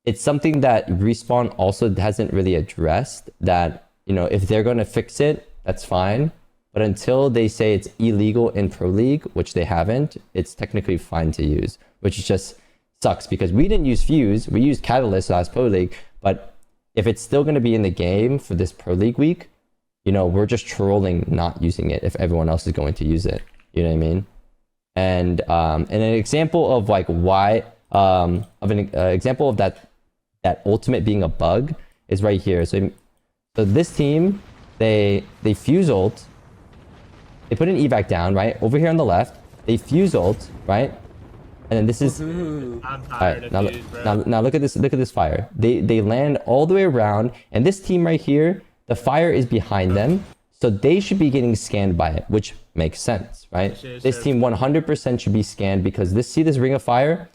it's something that Respawn also hasn't really addressed. That, you know, if they're going to fix it, that's fine. But until they say it's illegal in Pro League, which they haven't, it's technically fine to use, which just sucks because we didn't use Fuse. We used Catalyst last Pro League. But if it's still going to be in the game for this Pro League week, you know, we're just trolling not using it if everyone else is going to use it. You know what I mean? And an example of like why, of an example of that ultimate being a bug is right here. So this team, they fuse ult. They put an evac down, right? Over here on the left, they fuse ult, right? And then this is... I'm tired of fuse, bro. Now look at this fire. They land all the way around, and this team right here, the fire is behind them, so they should be getting scanned by it, which makes sense, right? This team 100% should be scanned because see this ring of fire?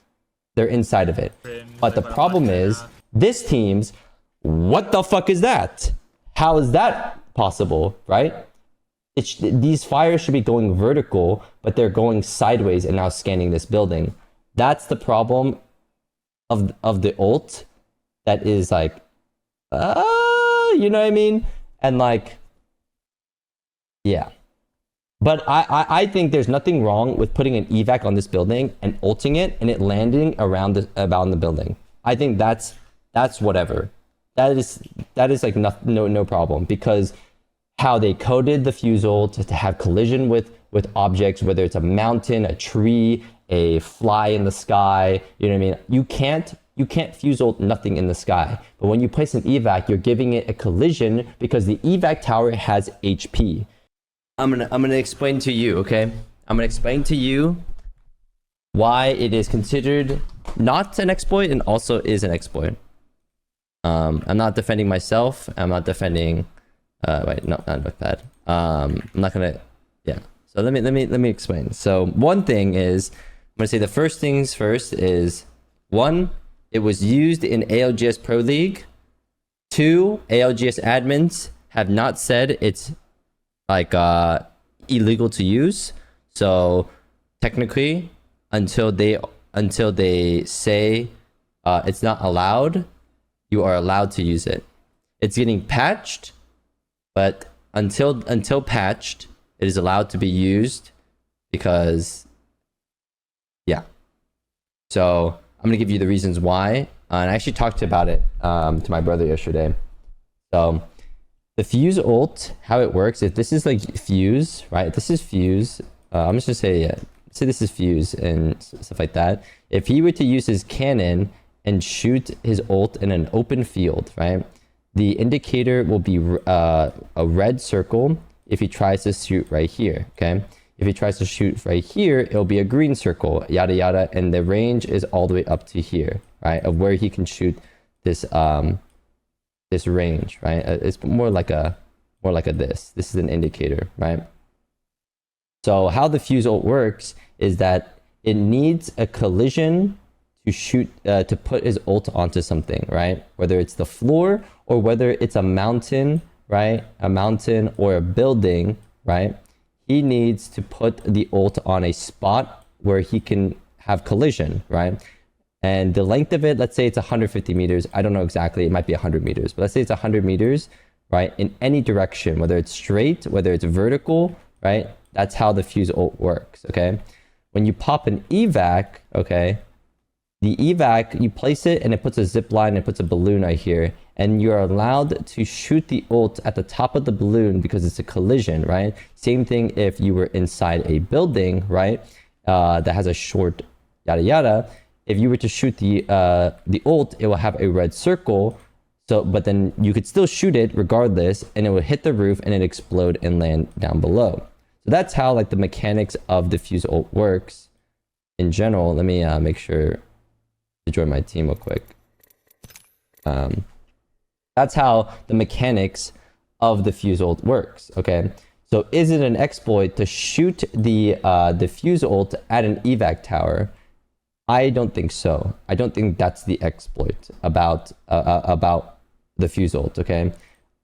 They're inside of it. But the problem is, this team's, what the fuck is that? How is that possible, right? These fires should be going vertical, but they're going sideways and now scanning this building. That's the problem of the ult. That is like, you know what I mean? And like, yeah. But I think there's nothing wrong with putting an evac on this building and ulting it and it landing around the building. I think that's whatever. That is like no problem, because how they coded the fuse ult to have collision with objects, whether it's a mountain, a tree, a fly in the sky, you know what I mean? You can't fuse ult nothing in the sky. But when you place an evac, you're giving it a collision because the evac tower has HP. I'm gonna explain to you, okay? I'm gonna explain to you why it is considered not an exploit and also is an exploit. I'm not defending myself. I'm not defending. Wait, no, not like that. I'm not gonna. Yeah. So let me explain. So one thing is, I'm gonna say the first things first is, one, it was used in ALGS Pro League. Two, ALGS admins have not said it's like illegal to use. So technically, until they say it's not allowed, you are allowed to use it. It's getting patched, but until patched, it is allowed to be used because, yeah. So I'm gonna give you the reasons why, and I actually talked about it to my brother yesterday. So the fuse ult, how it works, if this is like fuse, right? This is fuse. I'm just gonna say, yeah, say this is fuse and stuff like that. If he were to use his cannon and shoot his ult in an open field, right? The indicator will be a red circle if he tries to shoot right here, okay? If he tries to shoot right here, it'll be a green circle, yada yada, and the range is all the way up to here, right? Of where he can shoot this this range, right? It's more like a this. This is an indicator, right? So how the fuse ult works is that it needs a collision to shoot to put his ult onto something, right? Whether it's the floor or whether it's a mountain, right? A mountain or a building, right? He needs to put the ult on a spot where he can have collision, right? And the length of it, let's say it's 150 meters. I don't know exactly. It might be 100 meters, but let's say it's 100 meters, right? In any direction, whether it's straight, whether it's vertical, right? That's how the fuse ult works, okay? When you pop an evac, okay, the evac, you place it and it puts a zip line, it puts a balloon right here, and you're allowed to shoot the ult at the top of the balloon because it's a collision, right? Same thing if you were inside a building, right? That has a short yada yada. If you were to shoot the ult, it will have a red circle. So, but then you could still shoot it regardless, and it will hit the roof and it explode and land down below. So that's how like the mechanics of the fuse ult works in general. Let me make sure to join my team real quick. That's how the mechanics of the fuse ult works. Okay, so is it an exploit to shoot the fuse ult at an evac tower? I don't think so. I don't think that's the exploit about the fuse ult. Okay,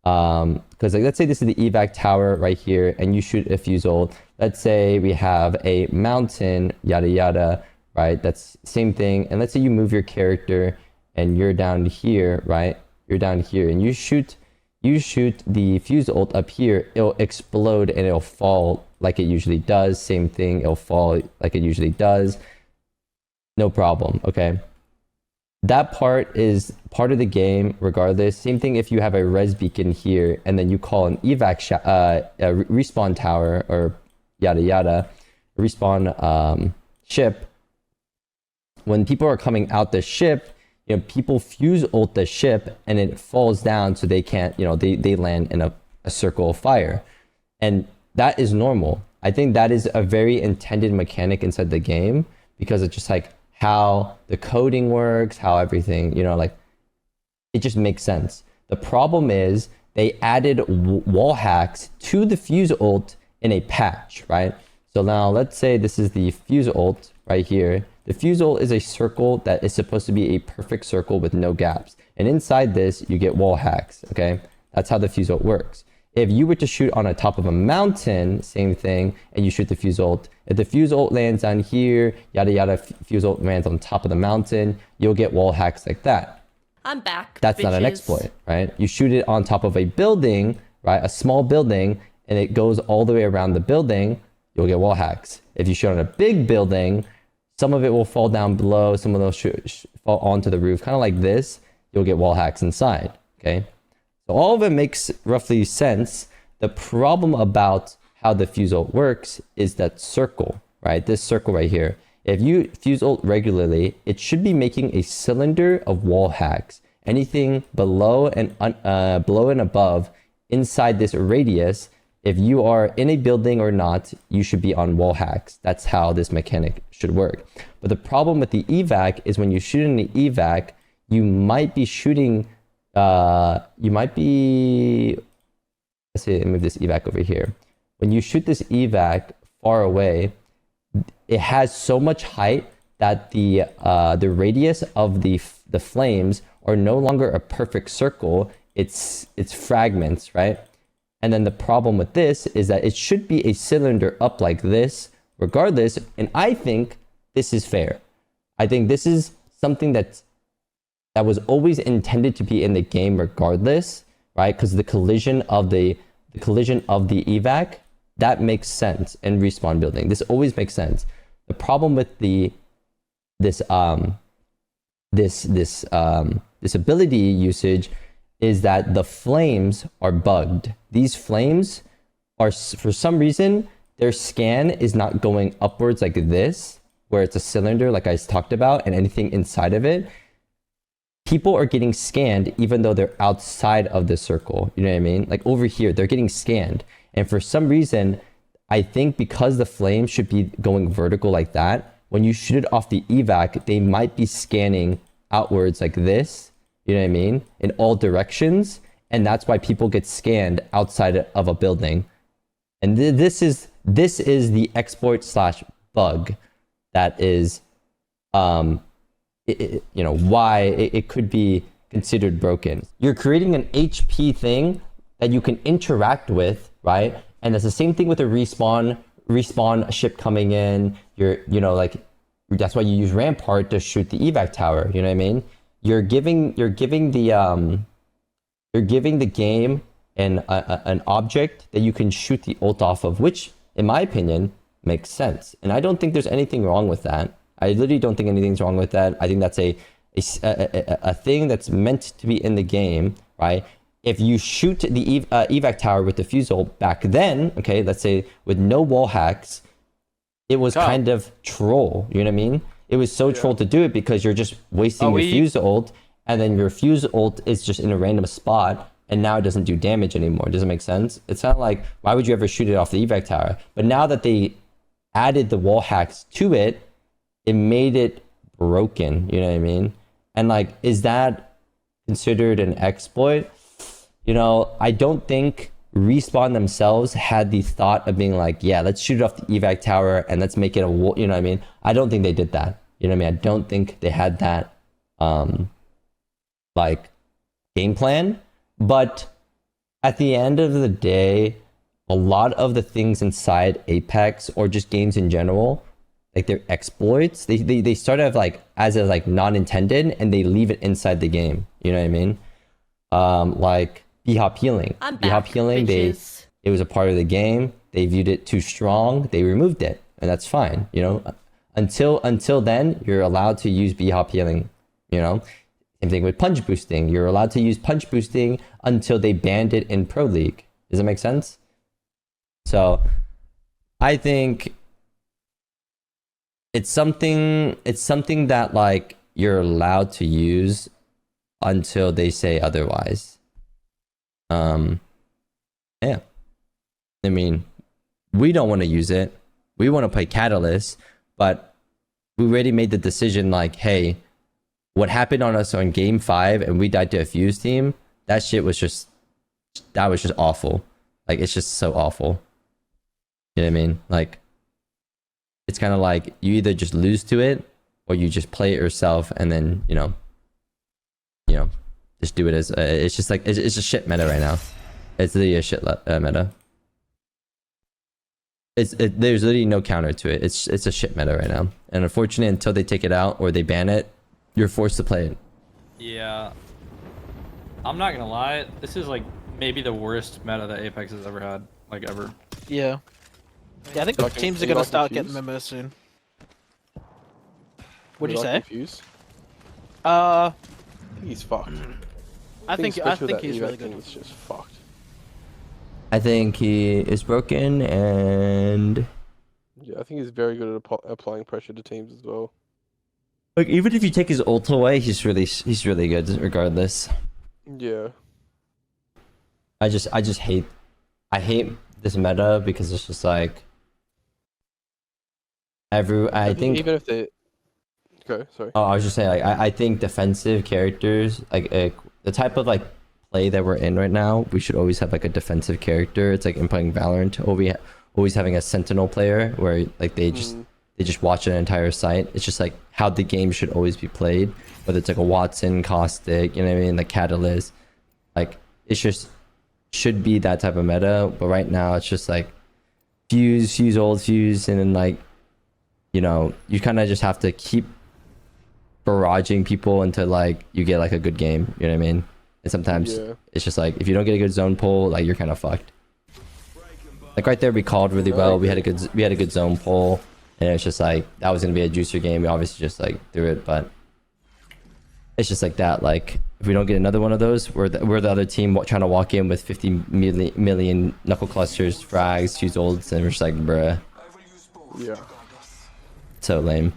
because like let's say this is the evac tower right here, and you shoot a fuse ult. Let's say we have a mountain, yada yada. Right, that's same thing. And let's say you move your character and you're down here, right? You're down here, and you shoot the fuse ult up here, it'll explode and it'll fall like it usually does. Same thing, it'll fall like it usually does. No problem, okay? That part is part of the game regardless. Same thing if you have a res beacon here and then you call an evac a respawn tower or yada yada, respawn ship. When people are coming out the ship, you know, people fuse ult the ship and it falls down so they can't, you know, they land in a circle of fire. And that is normal. I think that is a very intended mechanic inside the game because it's just like how the coding works, how everything, you know, like it just makes sense. The problem is they added wall hacks to the fuse ult in a patch, right? So now let's say this is the fuse ult right here. The fuse ult is a circle that is supposed to be a perfect circle with no gaps. And inside this, you get wall hacks, okay? That's how the fuse ult works. If you were to shoot on the top of a mountain, same thing, and you shoot the fuse ult, if the fuse ult lands down here, yada yada, fuse ult lands on top of the mountain, you'll get wall hacks like that. I'm back. That's bitches. not an exploit, right? You shoot it on top of a building, right? A small building, and it goes all the way around the building, you'll get wall hacks. If you shoot on a big building, some of it will fall down below, some of those fall onto the roof, kind of like this, you'll get wall hacks inside, okay? So all of it makes roughly sense. The problem about how the fuse ult works is that circle, right? This circle right here. If you fuse ult regularly, it should be making a cylinder of wall hacks. Anything below and above inside this radius, if you are in a building or not, you should be on wall hacks. That's how this mechanic should work. But the problem with the evac is when you shoot in the evac, you might be shooting, let's say, move this evac over here. When you shoot this evac far away, it has so much height that the radius of the flames are no longer a perfect circle. It's fragments, right? And then the problem with this is that it should be a cylinder up like this, regardless. And I think this is fair. I think this is something that was always intended to be in the game, regardless, right? Because the collision of the evac, that makes sense in respawn building. This always makes sense. The problem with this ability usage is that the flames are bugged. These flames are, for some reason, their scan is not going upwards like this, where it's a cylinder like I talked about, and anything inside of it. People are getting scanned even though they're outside of the circle. You know what I mean? Like over here, they're getting scanned. And for some reason, I think because the flame should be going vertical like that, when you shoot it off the evac, they might be scanning outwards like this. You know what I mean? In all directions. And that's why people get scanned outside of a building. And this is the exploit / bug that is, why it could be considered broken. You're creating an HP thing that you can interact with, right? And it's the same thing with a respawn ship coming in. That's why you use Rampart to shoot the evac tower. You know what I mean? You're giving the game an object that you can shoot the ult off of, which, in my opinion, makes sense. And I don't think there's anything wrong with that. I literally don't think anything's wrong with that. I think that's a thing that's meant to be in the game, right? If you shoot the evac tower with the fuse ult back then, okay, let's say with no wall hacks, it was kind of troll. You know what I mean? It was so troll to do it because you're just wasting your fuse ult, and then your fuse ult is just in a random spot, and now it doesn't do damage anymore. Does it make sense? It's not like, why would you ever shoot it off the evac tower? But now that they added the wall hacks to it, it made it broken. You know what I mean? And like, is that considered an exploit? You know, I don't think Respawn themselves had the thought of being like, yeah, let's shoot it off the evac tower and let's make it a wall. You know what I mean? I don't think they did that. You know what I mean? I don't think they had that game plan. But at the end of the day, a lot of the things inside Apex or just games in general like their exploits, they start out like as a like non-intended and they leave it inside the game. You know what I mean? Like B-hop healing. I'm B-hop back, healing, bitches. it was a part of the game. They viewed it too strong. They removed it, and that's fine. You know, until then, you're allowed to use B-hop healing. You know, same thing with punch boosting. You're allowed to use punch boosting until they banned it in Pro League. Does that make sense? So, I think it's something that like you're allowed to use until they say otherwise. Yeah. I mean, we don't want to use it. We want to play Catalyst, but we already made the decision like, hey, what happened on us on game 5 and we died to a Fuse team, that was just awful. Like, it's just so awful. You know what I mean? Like, it's kind of like you either just lose to it or you just play it yourself and then, you know, just do it as it's just like it's a shit meta right now. It's literally a shit meta. There's literally no counter to it. It's a shit meta right now. And unfortunately, until they take it out or they ban it, you're forced to play it. Yeah. I'm not gonna lie, this is like maybe the worst meta that Apex has ever had, like ever. Yeah. Yeah, I think teams are gonna start getting memos soon. What'd you say? Confused? He's fucked. I think he's really good. He's just fucked. I think he is broken, and Yeah, I think he's very good at applying pressure to teams as well. like even if you take his ult away, he's really good regardless. Yeah. I hate this meta because it's just like I think even if they okay, sorry. Oh, I was just saying, like, I think defensive characters, like the type of like play that we're in right now, we should always have like a defensive character. It's like in playing Valorant, always having a sentinel player where like they just watch an entire site. It's just like how the game should always be played. Whether it's like a Watson, Caustic, you know what I mean, like Catalyst, like it's just should be that type of meta. But right now it's just like Fuse, old Fuse, and then like, you know, you kind of just have to keep barraging people until like you get like a good game. You know what I mean? And sometimes it's just like if you don't get a good zone pull, like you're kind of fucked. Like right there, we called really well. We had a good zone pull, and it's just like that was gonna be a juicer game. We obviously just like threw it, but it's just like that. Like if we don't get another one of those, we're the other team trying to walk in with 50 million knuckle clusters, frags, Fuse ults, and we're just like, bruh. Yeah. So lame.